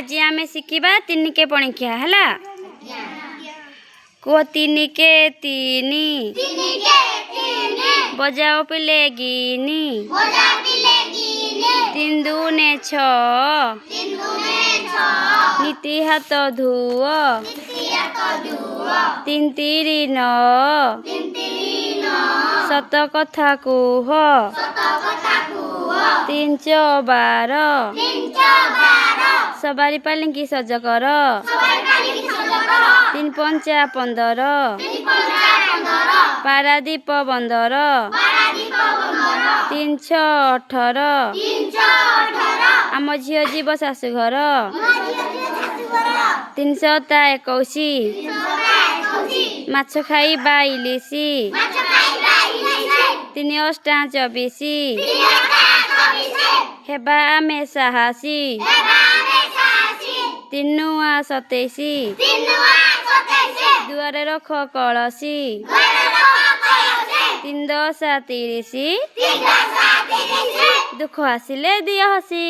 आज आमे शिखिबा तीनिके पणिकिया हला कुह तीनिके तीनी बजाओ पिले गिनी तीन दूने छ नीति हाथ धुओ तीन तीरी न सत कथा कुह तीन चौबार सवारी पालिंकी सज कर तीन पंचा 15 पारादीप बंदर तीन छ 18 आम झील जीव शाशु घर 3 7 21 माछ खाई 42 3 8 24 हेबा आमे साहसी 3 नुआ 27 दुआरे रख कलसी 3 10 30 दुख आसिले दिय हसी।